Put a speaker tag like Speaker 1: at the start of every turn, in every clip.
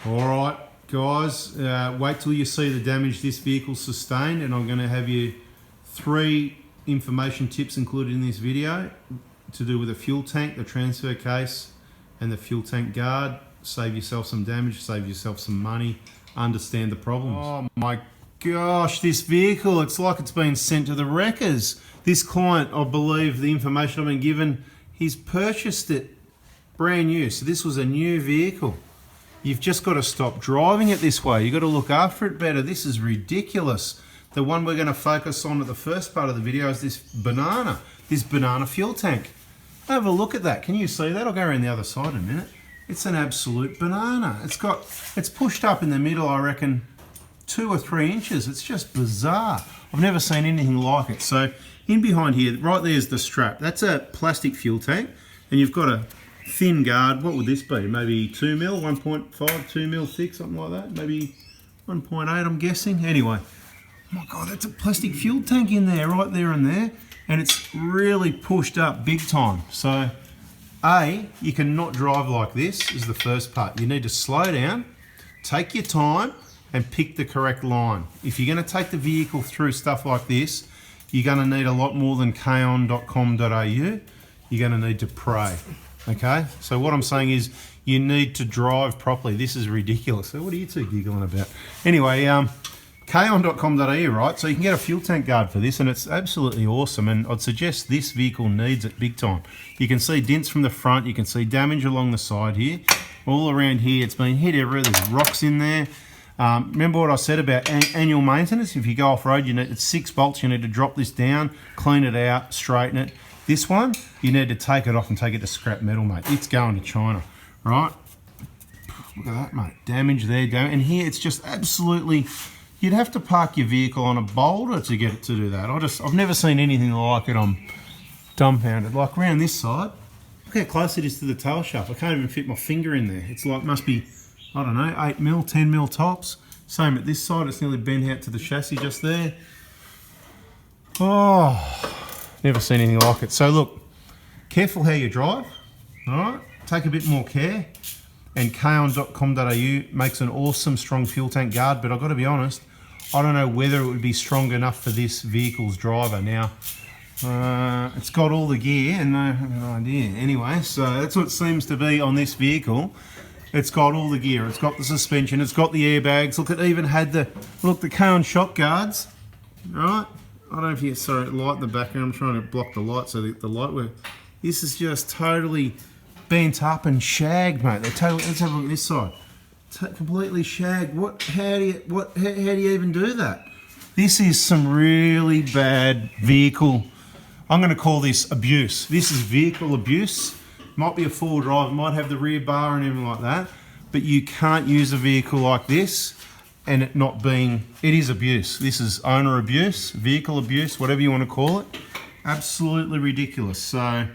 Speaker 1: Alright guys, wait till you see the damage this vehicle sustained, and I'm going to have you 3 information tips included in this video to do with the fuel tank, the transfer case and the fuel tank guard. Save yourself some damage, save yourself some money, understand the problems. Oh my gosh, this vehicle, it's like it's been sent to the wreckers. This client, I believe the information I've been given, he's purchased it brand new. So this was a new vehicle. You've just got to stop driving it this way. You've got to look after it better. This is ridiculous. The one we're going to focus on at the first part of the video is this banana fuel tank. Have a look at that. Can you see that? I'll go around the other side in a minute. It's an absolute banana. It's pushed up in the middle, I reckon, 2 or 3 inches. It's just bizarre. I've never seen anything like it. So in behind here, right there's the strap. That's a plastic fuel tank, and you've got a thin guard. What would this be? Maybe 2 mil, 1.5, 2 mil thick, something like that. Maybe 1.8, I'm guessing. Anyway, oh my God, that's a plastic fuel tank in there, right there and there. And it's really pushed up big time. So, you cannot drive like this is the first part. You need to slow down, take your time, and pick the correct line. If you're going to take the vehicle through stuff like this, you're going to need a lot more than kaon.com.au. You're going to need to pray. Okay, so what I'm saying is you need to drive properly. This is ridiculous. So what are you two giggling about? Anyway, kaon.com.au, right? So you can get a fuel tank guard for this, and it's absolutely awesome. And I'd suggest this vehicle needs it big time. You can see dents from the front. You can see damage along the side here. All around here, it's been hit everywhere. There's rocks in there. Remember what I said about annual maintenance? If you go off-road, it's 6 bolts. You need to drop this down, clean it out, straighten it. This one, you need to take it off and take it to scrap metal, mate. It's going to China, right? Look at that, mate. Damage there, and here it's just absolutely... You'd have to park your vehicle on a boulder to get it to do that. I've never seen anything like it. I'm dumbfounded. Like around this side, look how close it is to the tail shaft. I can't even fit my finger in there. It's like, must be, I don't know, 8 mil, 10 mil tops. Same at this side, it's nearly bent out to the chassis just there. Oh... Never seen anything like it. So look, careful how you drive, all right? Take a bit more care. And kaon.com.au makes an awesome strong fuel tank guard, but I've got to be honest, I don't know whether it would be strong enough for this vehicle's driver. Now, it's got all the gear, and I have no idea. Anyway, so that's what it seems to be on this vehicle. It's got all the gear. It's got the suspension. It's got the airbags. Look, it even had the Kaon shock guards, all right? I don't know if you saw it light in the background. I'm trying to block the light so that the light works. This is just totally bent up and shagged, mate. They're totally. Let's have a look at this side. Completely shagged. How do you even do that? This is some really bad vehicle. I'm going to call this abuse. This is vehicle abuse. Might be a 4-wheel drive. Might have the rear bar and everything like that. But you can't use a vehicle like this and it not being, it is abuse. This is owner abuse, vehicle abuse, whatever you want to call it. Absolutely ridiculous. So,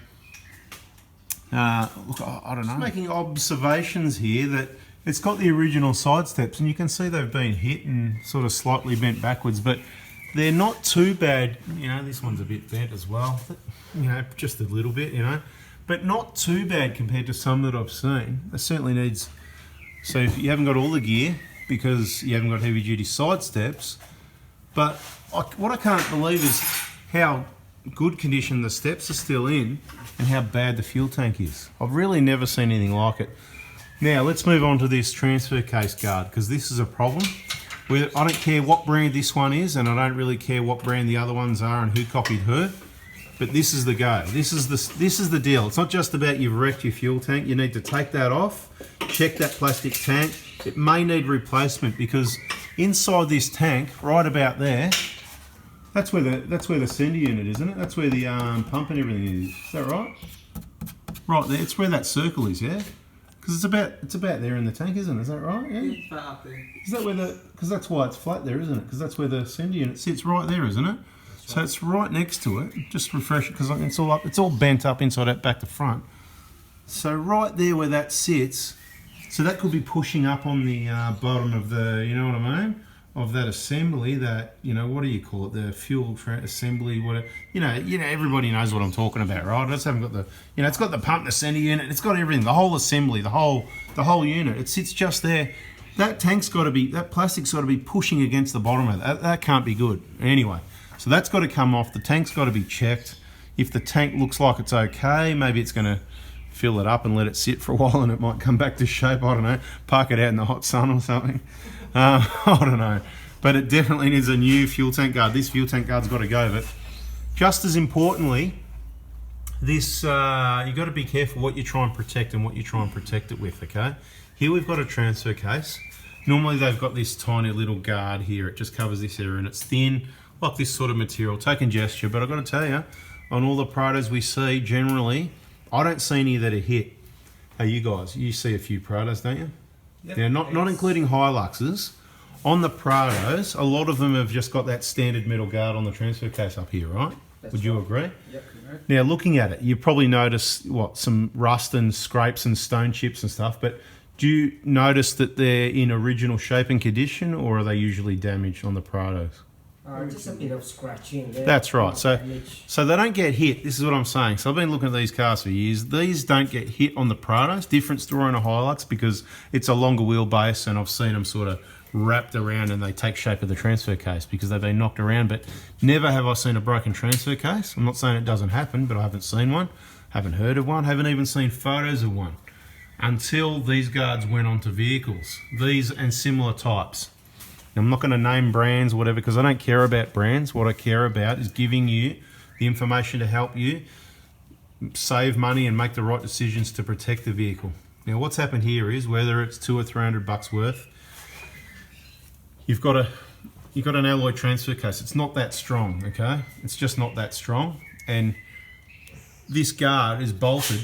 Speaker 1: look, I don't know. Just making observations here that it's got the original side steps, and you can see they've been hit and sort of slightly bent backwards, but they're not too bad. You know, this one's a bit bent as well, but, you know, just a little bit, you know, but not too bad compared to some that I've seen. It certainly needs, so if you haven't got all the gear, because you haven't got heavy duty side steps. But what I can't believe is how good condition the steps are still in and how bad the fuel tank is. I've really never seen anything like it. Now let's move on to this transfer case guard, because this is a problem. I don't care what brand this one is, and I don't really care what brand the other ones are and who copied who, but this is the go. This is the deal. It's not just about you've wrecked your fuel tank. You need to take that off, check that plastic tank. It may need replacement, because inside this tank, right about there, that's where the sender unit is, isn't it? That's where the pump and everything is. Is that right? Right there. It's where that circle is, yeah. Because it's about there in the tank, isn't it? Is that right? Yeah.
Speaker 2: It's far up there.
Speaker 1: Is that where the? Because that's why it's flat there, isn't it? Because that's where the sender unit sits, right there, isn't it? So it's right next to it. Just refresh it, because it's all up. It's all bent up inside out, back to front. So right there where that sits. So that could be pushing up on the bottom of the, you know what I mean, of that assembly, that, you know, what do you call it, the fuel assembly, whatever, you know, everybody knows what I'm talking about, right? I just haven't got the, you know, it's got the pump, the center unit, it's got everything, the whole assembly, the whole unit. It sits just there that tank's got to be, that plastic's got to be pushing against the bottom of that. That can't be good. Anyway, so that's got to come off. The tank's got to be checked. If the tank looks like it's okay, maybe it's going to fill it up and let it sit for a while and it might come back to shape. I don't know. Park it out in the hot sun or something. I don't know. But it definitely needs a new fuel tank guard. This fuel tank guard's got to go. But just as importantly, this you got to be careful what you try and protect and what you try and protect it with, okay? Here we've got a transfer case. Normally they've got this tiny little guard here. It just covers this area and it's thin, like this sort of material. Taking gesture, but I've got to tell you, on all the Prados we see, generally, I don't see any that are hit. Hey, you guys, you see a few Prados, don't you? Yep. Yeah, not including Hiluxes. On the Prados, a lot of them have just got that standard metal guard on the transfer case up here, right? Would you agree?
Speaker 2: Yep.
Speaker 1: Now, looking at it, you probably notice some rust and scrapes and stone chips and stuff, but do you notice that they're in original shape and condition, or are they usually damaged on the Prados?
Speaker 2: Just a bit of scratching there.
Speaker 1: That's right. So they don't get hit. This is what I'm saying. So I've been looking at these cars for years. These don't get hit on the Prados. Different story on a Hilux because it's a longer wheelbase, and I've seen them sort of wrapped around and they take shape of the transfer case because they've been knocked around. But never have I seen a broken transfer case. I'm not saying it doesn't happen, but I haven't seen one. Haven't heard of one. Haven't even seen photos of one until these guards went onto vehicles. These and similar types. Now, I'm not going to name brands or whatever because I don't care about brands. What I care about is giving you the information to help you save money and make the right decisions to protect the vehicle. Now, what's happened here is whether it's $200 or $300 worth, you've got an alloy transfer case. It's not that strong, okay? It's just not that strong, and this guard is bolted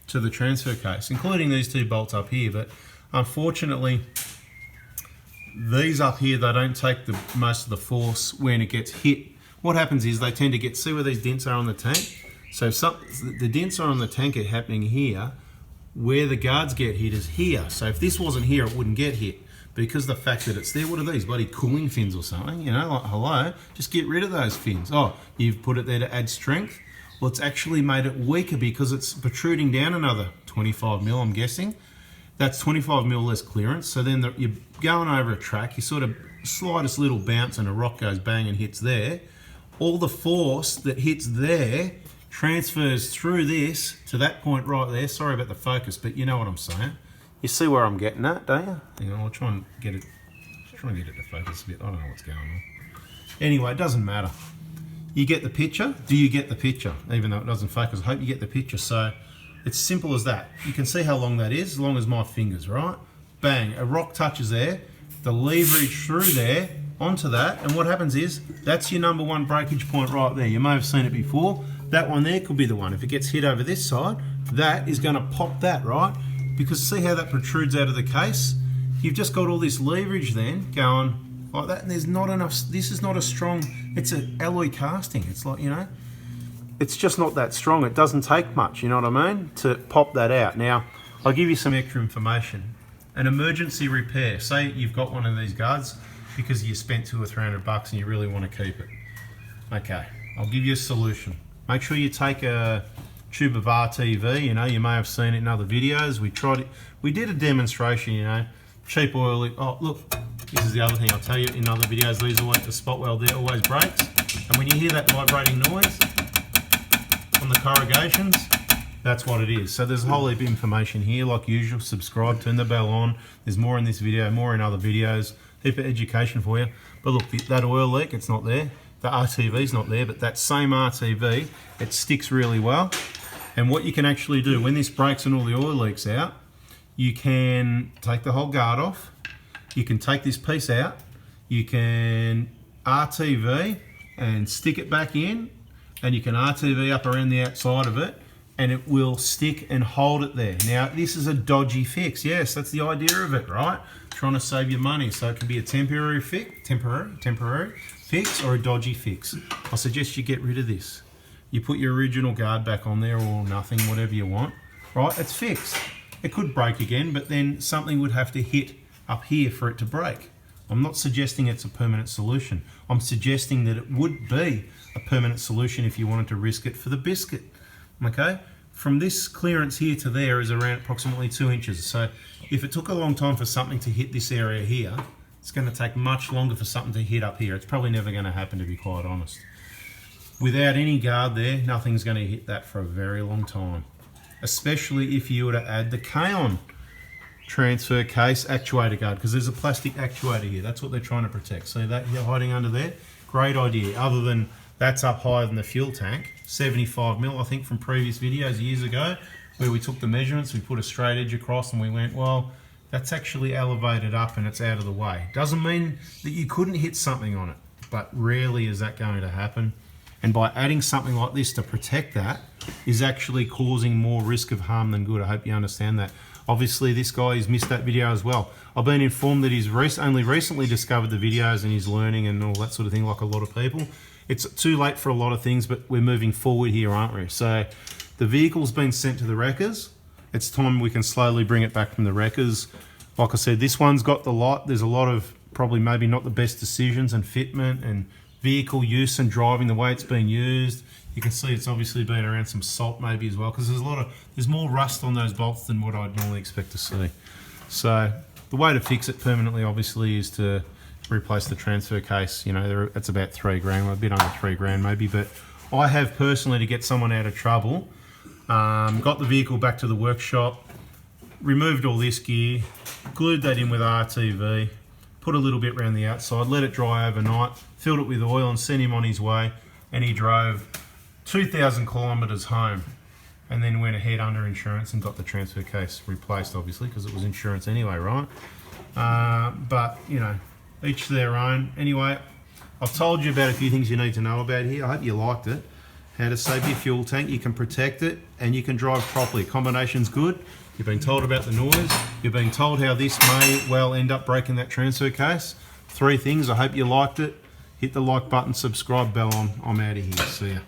Speaker 1: to the transfer case, including these two bolts up here. But unfortunately, these up here, they don't take most of the force when it gets hit. What happens is they tend to get, see where these dents are on the tank? So the dents are on the tank are happening here. Where the guards get hit is here. So if this wasn't here, it wouldn't get hit. Because the fact that it's there, what are these? Bloody cooling fins or something, you know, like, hello, just get rid of those fins. Oh, you've put it there to add strength? Well, it's actually made it weaker because it's protruding down another 25 mil, I'm guessing. That's 25 mil less clearance. So then you're going over a track, you sort of slightest little bounce and a rock goes bang and hits there. All the force that hits there transfers through this to that point right there. Sorry about the focus, but you know what I'm saying. You see where I'm getting at, don't you? Hang on, I'll try and get it to focus a bit. I don't know what's going on. Anyway, it doesn't matter. You get the picture? Do you get the picture? Even though it doesn't focus, I hope you get the picture. So it's simple as that. You can see how long that is, as long as my fingers, right? Bang, a rock touches there, the leverage through there, onto that, and what happens is, that's your number one breakage point right there. You may have seen it before. That one there could be the one. If it gets hit over this side, that is gonna pop that, right? Because see how that protrudes out of the case? You've just got all this leverage then going like that, and there's not enough, this is not a strong, it's an alloy casting. It's like, you know, it's just not that strong. It doesn't take much, you know what I mean, to pop that out. Now, I'll give you some extra information. An emergency repair, say you've got one of these guards because you spent $200 or $300 and you really want to keep it. Okay, I'll give you a solution. Make sure you take a tube of RTV, you know, you may have seen it in other videos. We tried it, we did a demonstration, you know, cheap oil. Oh, look, this is the other thing I'll tell you in other videos. These always, the spot weld there always breaks. And when you hear that vibrating noise on the corrugations, that's what it is. So there's a whole heap of information here, like usual. Subscribe, turn the bell on. There's more in this video, more in other videos. Heap of education for you. But look, that oil leak, it's not there. The RTV's not there, but that same RTV, it sticks really well. And what you can actually do, when this breaks and all the oil leaks out, you can take the whole guard off. You can take this piece out. You can RTV and stick it back in, and you can RTV up around the outside of it, and it will stick and hold it there. Now, this is a dodgy fix. Yes, that's the idea of it, right? Trying to save your money. So it can be a temporary fix, temporary fix, or a dodgy fix. I suggest you get rid of this. You put your original guard back on there, or nothing, whatever you want, right? It's fixed. It could break again, but then something would have to hit up here for it to break. I'm not suggesting it's a permanent solution. I'm suggesting that it would be a permanent solution if you wanted to risk it for the biscuit, okay? from this clearance here to there is around approximately 2 inches. So if it took a long time for something to hit this area here, it's going to take much longer for something to hit up here. It's probably never going to happen, to be quite honest. Without any guard there, nothing's going to hit that for a very long time. Especially if you were to add the K-on transfer case actuator guard, because there's a plastic actuator here. That's what they're trying to protect. See that here hiding under there? Great idea. Other than that's up higher than the fuel tank, 75 mil, I think, from previous videos years ago, where we took the measurements, we put a straight edge across, and we went, well, that's actually elevated up and it's out of the way. Doesn't mean that you couldn't hit something on it, but rarely is that going to happen. And by adding something like this to protect that is actually causing more risk of harm than good. I hope you understand that. Obviously, this guy has missed that video as well. I've been informed that he's only recently discovered the videos and he's learning and all that sort of thing, like a lot of people. It's too late for a lot of things, but we're moving forward here, aren't we? So the vehicle's been sent to the wreckers. It's time we can slowly bring it back from the wreckers. Like I said, this one's got the lot. There's a lot of probably maybe not the best decisions and fitment and vehicle use and driving, the way it's been used. You can see it's obviously been around some salt maybe as well, because there's more rust on those bolts than what I'd normally expect to see. So the way to fix it permanently obviously is to replace the transfer case. You know, it's about $3 grand, a bit under $3 grand maybe, but I have personally, to get someone out of trouble, got the vehicle back to the workshop, removed all this gear, glued that in with RTV, put a little bit around the outside, let it dry overnight, filled it with oil and sent him on his way, and he drove 2,000 kilometres home and then went ahead under insurance and got the transfer case replaced, obviously, because it was insurance anyway, right? But, you know, each their own. Anyway, I've told you about a few things you need to know about here. I hope you liked it. How to save your fuel tank, you can protect it, and you can drive properly. Combination's good. You've been told about the noise. You've been told how this may well end up breaking that transfer case. 3 things. I hope you liked it. Hit the like button, subscribe bell on. I'm out of here. See ya.